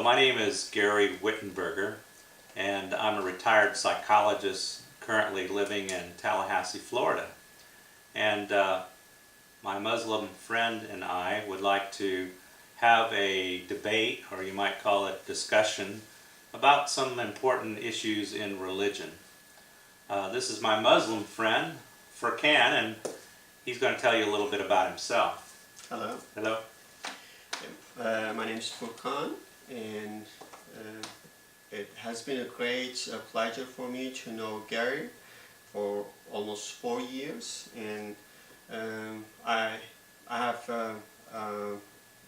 Hello, my name is Gary Wittenberger, and I'm a retired psychologist currently living in Tallahassee, Florida. And my Muslim friend and I would like to have a debate, or you might call it discussion, about some important issues in religion. This is my Muslim friend, Furkan, and he's going to tell you a little bit about himself. Hello. Hello. My name is Furkan, and it has been a great pleasure for me to know Gary for almost 4 years, and I have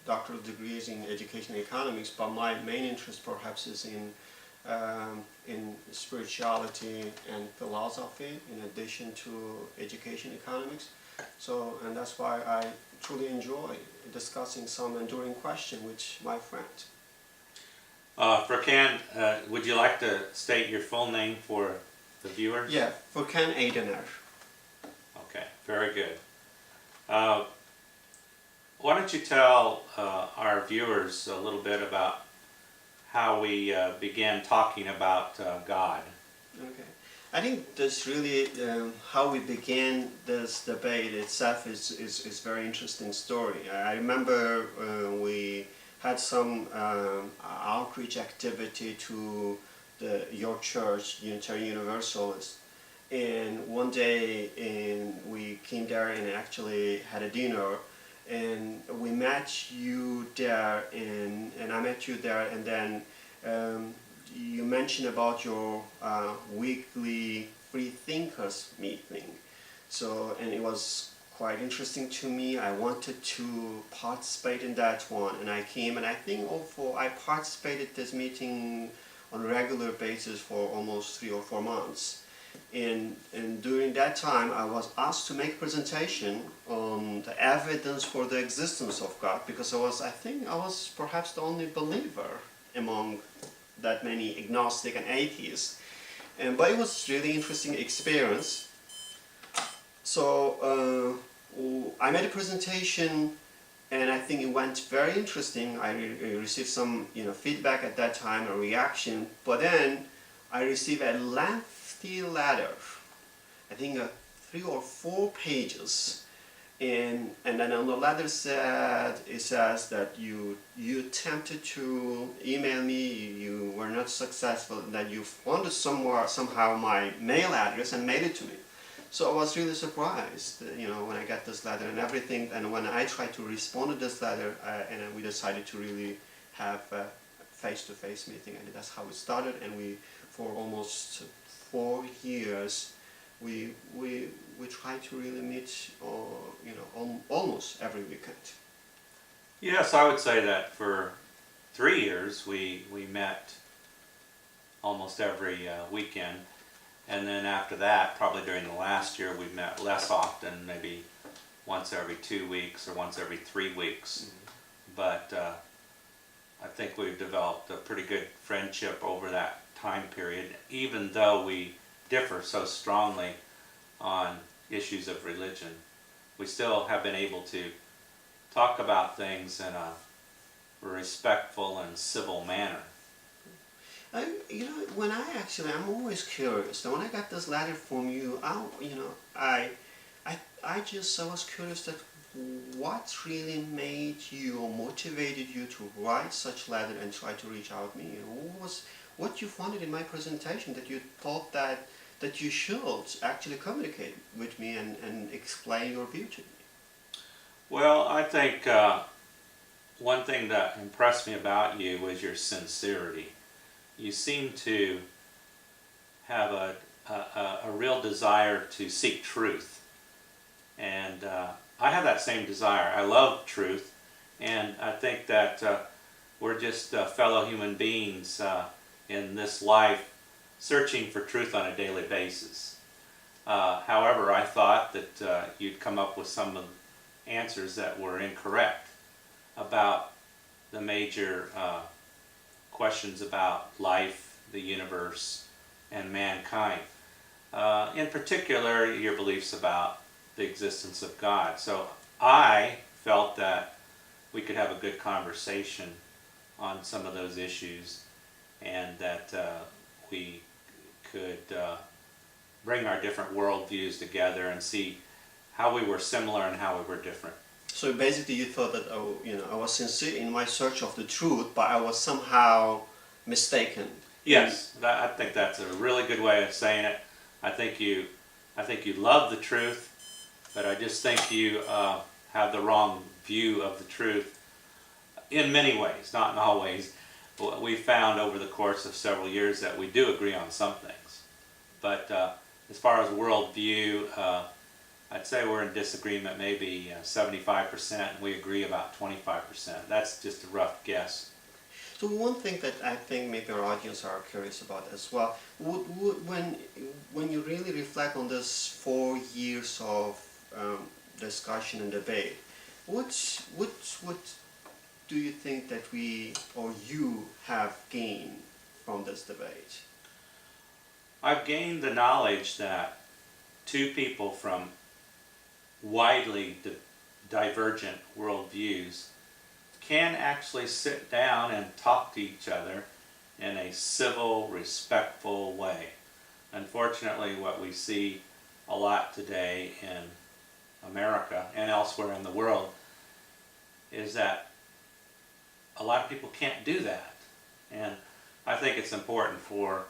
doctoral degrees in education and economics, but my main interest perhaps is in spirituality and philosophy in addition to education economics. So, and that's why I truly enjoy discussing some enduring question with my friend. Furkan, would you like to state your full name for the viewers? Yeah, Furkan Eydener. Okay, very good. Why don't you tell our viewers a little bit about how we began talking about God? Okay. I think that's really how we began this debate itself is very interesting story. I remember we had some outreach activity to your church, Unitarian Universalist, and one day we came there and actually had a dinner, and we met you there, and I met you there, and then you mentioned about your weekly free thinkers meeting. So, and it was quite interesting to me. I wanted to participate in that one, and I came, and I think also I participated this meeting on a regular basis for almost 3 or 4 months. And during that time, I was asked to make a presentation on the evidence for the existence of God, because I think I was perhaps the only believer among that many agnostic and atheists. But it was really interesting experience. So I made a presentation, and I think it went very interesting. I received some feedback at that time, a reaction. But then I received a lengthy letter, I think 3 or 4 pages. And then on the letter it says that you attempted to email me, you were not successful, and that you found somehow my mail address and made it to me. So I was really surprised, when I got this letter and everything. And when I tried to respond to this letter, and we decided to really have a face-to-face meeting, and that's how it started. And we, for almost 4 years, we try to really meet, almost every weekend. Yes, I would say that for 3 years we met almost every weekend, and then after that, probably during the last year, we met less often, maybe once every 2 weeks or once every 3 weeks. Mm-hmm. But I think we've developed a pretty good friendship over that time period, even though we differ so strongly on issues of religion. We still have been able to talk about things in a respectful and civil manner. I'm always curious. When I got this letter from you, I was curious that what really made you or motivated you to write such letter and try to reach out to me? What you found in my presentation that you thought that you should actually communicate with me and explain your view to me? Well, I think one thing that impressed me about you was your sincerity. You seem to have a real desire to seek truth. And I have that same desire. I love truth, and I think that we're just fellow human beings in this life searching for truth on a daily basis. However, I thought that you'd come up with some of the answers that were incorrect about the major questions about life, the universe, and mankind. In particular, your beliefs about the existence of God. So I felt that we could have a good conversation on some of those issues, and that we could bring our different worldviews together and see how we were similar and how we were different. So basically, you thought that I was sincere in my search of the truth, but I was somehow mistaken. Yes, I think that's a really good way of saying it. I think you love the truth, but I just think you have the wrong view of the truth in many ways, not in all ways. We found over the course of several years that we do agree on some things. But as far as worldview, I'd say we're in disagreement maybe 75%, and we agree about 25%. That's just a rough guess. So one thing that I think maybe our audience are curious about as well, when you really reflect on this 4 years of discussion and debate, what do you think that we or you have gained from this debate? I've gained the knowledge that two people from widely divergent worldviews can actually sit down and talk to each other in a civil, respectful way. Unfortunately, what we see a lot today in America and elsewhere in the world is that a lot of people can't do that. And I think it's important for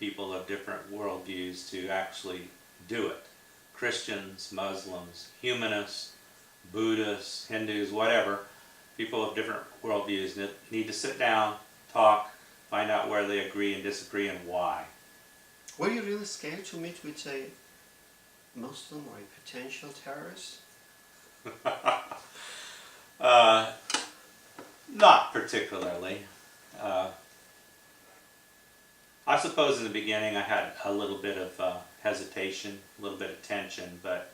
people of different worldviews to actually do it. Christians, Muslims, humanists, Buddhists, Hindus, whatever, people of different worldviews need to sit down, talk, find out where they agree and disagree and why. Were you really scared to meet with a Muslim or a potential terrorist? Not particularly. I suppose in the beginning I had a little bit of hesitation, a little bit of tension, but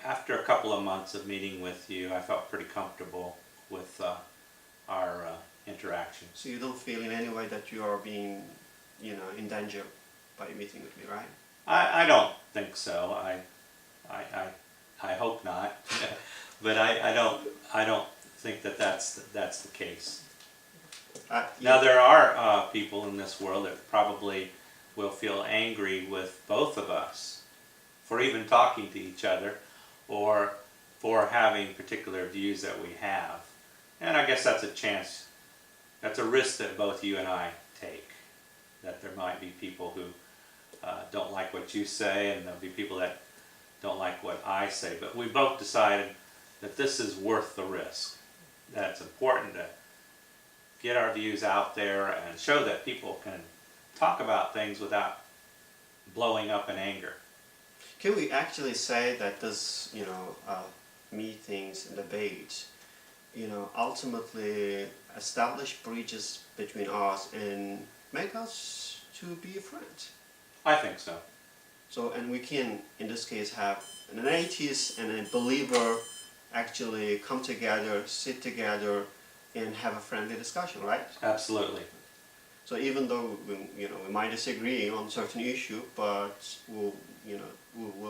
after a couple of months of meeting with you, I felt pretty comfortable with our interactions. So you don't feel in any way that you are being, in danger by meeting with me, right? I don't think so. I hope not, but I don't think that that's the case. Now there are people in this world that probably will feel angry with both of us for even talking to each other or for having particular views that we have. And I guess that's a risk that both you and I take, that there might be people who don't like what you say, and there'll be people that don't like what I say. But we both decided that this is worth the risk, that it's important to get our views out there and show that people can talk about things without blowing up in anger. Can we actually say that this, meetings and debates, ultimately establish bridges between us and make us to be a friend? I think so. So, and we can, in this case, have an atheist and a believer actually come together, sit together, and have a friendly discussion, right? Absolutely. So even though we might disagree on certain issue, but we'll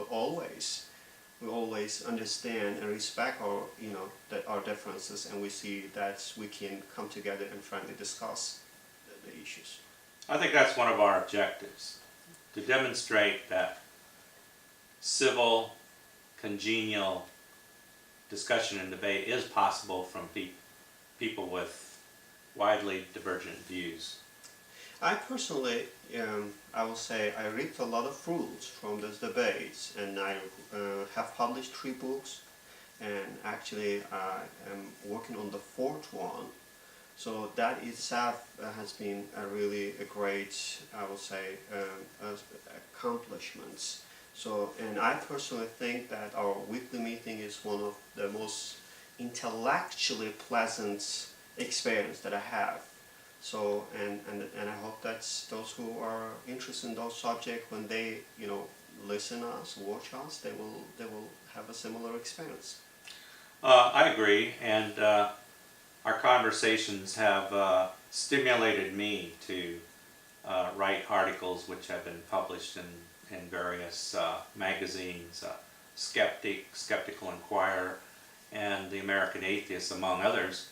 always understand and respect our differences, and we see that we can come together and friendly discuss the issues. I think that's one of our objectives, to demonstrate that civil, congenial discussion and debate is possible from people with widely divergent views. I personally, I will say, I reaped a lot of fruits from these debates, and I have published 3 books, and actually I am working on the 4th one. So that itself has been a great, I will say, accomplishments. So, and I personally think that our weekly meeting is one of the most intellectually pleasant experience that I have. So, and I hope that those who are interested in those subjects, when they listen us, watch us, they will have a similar experience. I agree, and our conversations have stimulated me to write articles which have been published in various magazines, Skeptic, Skeptical Inquirer, and the American Atheist, among others.